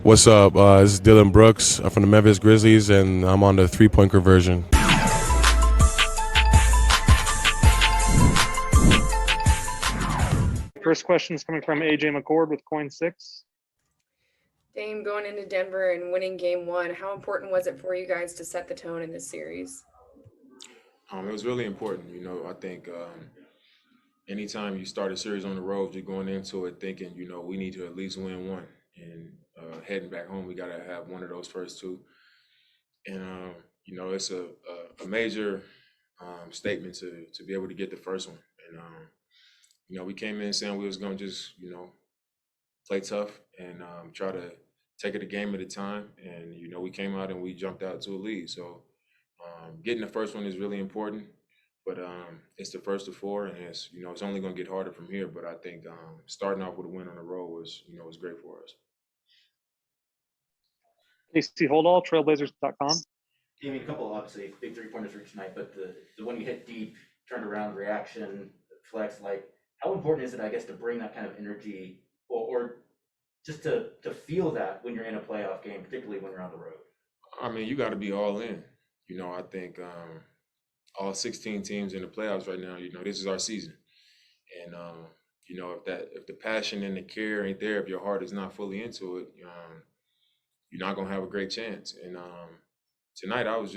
What's up? This is Dylan Brooks from the Memphis Grizzlies, and I'm on the three-point conversion. First question is coming from AJ McCord with Coin 6. Dame, going into Denver and winning game one, how important was it for you guys to set the tone in this series? It was really important. I think anytime you start a series on the road, you're going into it thinking, we need to at least win one. And heading back home, we got to have one of those first two. And, it's a major statement to be able to get the first one. And, we came in saying we was going to just, play tough and try to take it a game at a time. And, we came out and we jumped out to a lead. So getting the first one is really important. But it's the first of four, and it's only going to get harder from here. But I think starting off with a win on the road was great for us. Casey Holdall, trailblazers.com. Damian, a couple obviously big three-pointers for tonight, but the one you hit deep, turned around, reaction, flex, how important is it, I guess, to bring that kind of energy or just to feel that when you're in a playoff game, particularly when you're on the road? I mean, you got to be all in. I think all 16 teams in the playoffs right now, this is our season. And, if the passion and the care ain't there, if your heart is not fully into it, you're not going to have a great chance. And tonight I was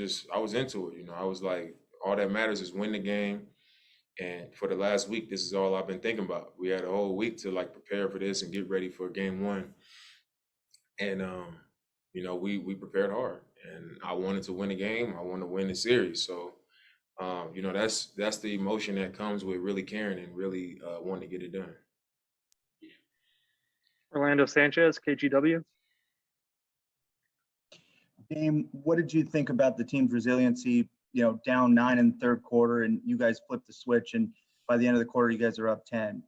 into it. I was like, all that matters is win the game. And for the last week, this is all I've been thinking about. We had a whole week to prepare for this and get ready for game one. And, we prepared hard. And I wanted to win the game. I wanted to win the series. So, that's the emotion that comes with really caring and really wanting to get it done. Orlando Sanchez, KGW. Dame, what did you think about the team's resiliency, down 9 in the third quarter, and you guys flipped the switch, and by the end of the quarter, you guys are up 10?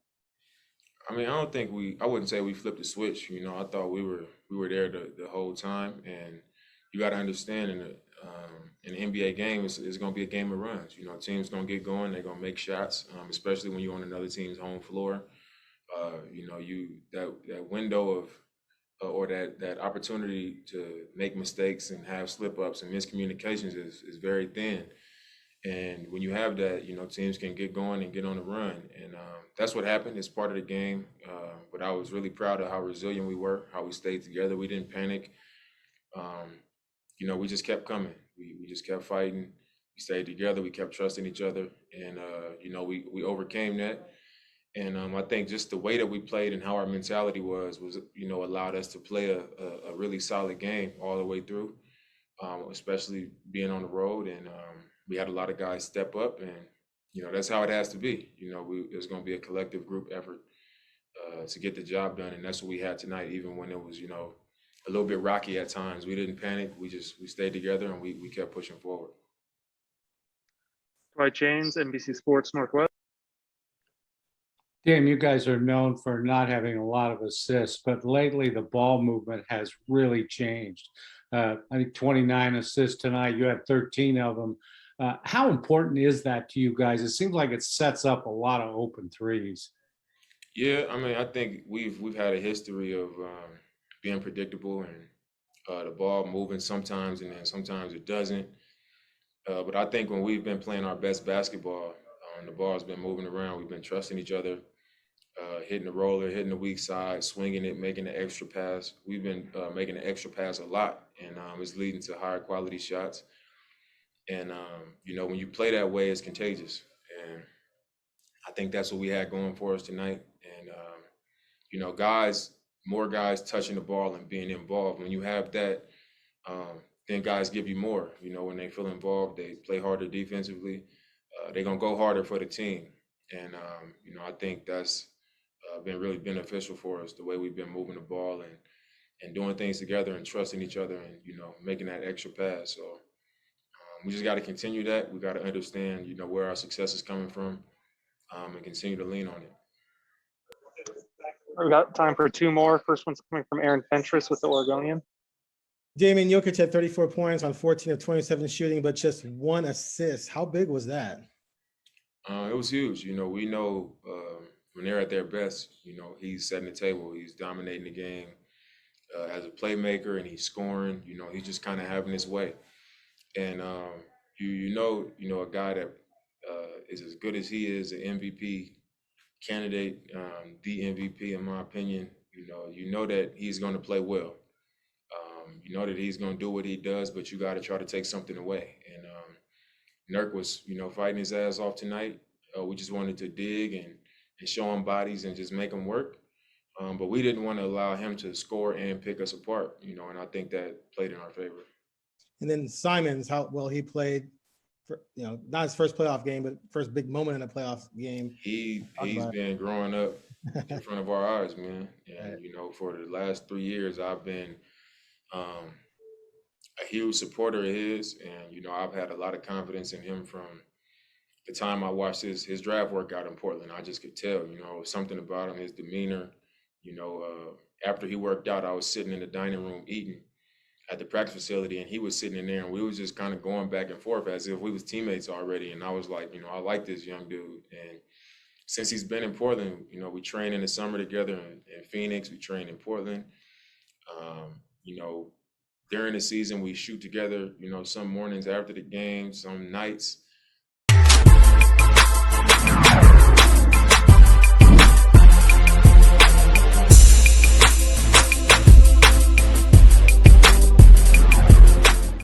I mean, I wouldn't say we flipped the switch. I thought we were there the whole time. And you got to understand in an NBA game, it's going to be a game of runs. Teams going to get going. They're going to make shots, especially when you're on another team's home floor. That window of or that opportunity to make mistakes and have slip-ups and miscommunications is very thin. And when you have that, teams can get going and get on the run. And that's what happened. It's part of the game. But I was really proud of how resilient we were, how we stayed together. We didn't panic. We just kept coming. We just kept fighting. We stayed together. We kept trusting each other. And, we overcame that. And I think just the way that we played and how our mentality was allowed us to play a really solid game all the way through, especially being on the road. And we had a lot of guys step up, and, that's how it has to be. It's going to be a collective group effort to get the job done. And that's what we had tonight, even when it was, a little bit rocky at times. We didn't panic. We stayed together, and we kept pushing forward. Dwight James, NBC Sports Northwest. Dame, you guys are known for not having a lot of assists, but lately the ball movement has really changed. I think 29 assists tonight. You had 13 of them. How important is that to you guys? It seems like it sets up a lot of open threes. Yeah, I mean, I think we've had a history of being predictable and the ball moving sometimes, and then sometimes it doesn't. But I think when we've been playing our best basketball, the ball's been moving around. We've been trusting each other. Hitting the roller, hitting the weak side, swinging it, making the extra pass. We've been making the extra pass a lot, and it's leading to higher quality shots. And, when you play that way, it's contagious. And I think that's what we had going for us tonight. And, more guys touching the ball and being involved. When you have that, then guys give you more. When they feel involved, they play harder defensively. They're going to go harder for the team. And, I think that's been really beneficial for us, the way we've been moving the ball and doing things together and trusting each other and, making that extra pass. So we just got to continue that. We got to understand, where our success is coming from and continue to lean on it. We've got time for two more. First one's coming from Aaron Fentress with the Oregonian. Damian, Jokic had 34 points on 14 of 27 shooting, but just one assist. How big was that? It was huge. We know when they're at their best, he's setting the table. He's dominating the game. as a playmaker, and he's scoring. You know, he's just kind of having his way. And you know, a guy that is as good as he is, an MVP candidate, the MVP in my opinion. You know that he's going to play well. You know that he's going to do what he does, but you got to try to take something away. And Nurk was, fighting his ass off tonight. We just wanted to dig and show him bodies and just make him work. But we didn't want to allow him to score and pick us apart, and I think that played in our favor. And then Simons, how well he played for, not his first playoff game, but first big moment in a playoff game. He's about been growing up in front of our eyes, man. And, for the last 3 years, I've been a huge supporter of his. And, I've had a lot of confidence in him from the time I watched his draft workout in Portland. I just could tell, something about him, his demeanor. After he worked out, I was sitting in the dining room eating at the practice facility, and he was sitting in there, and we was just kind of going back and forth as if we was teammates already. And I was like, I like this young dude. And since he's been in Portland, we train in the summer together in Phoenix. We train in Portland. During the season, we shoot together, some mornings after the game, some nights.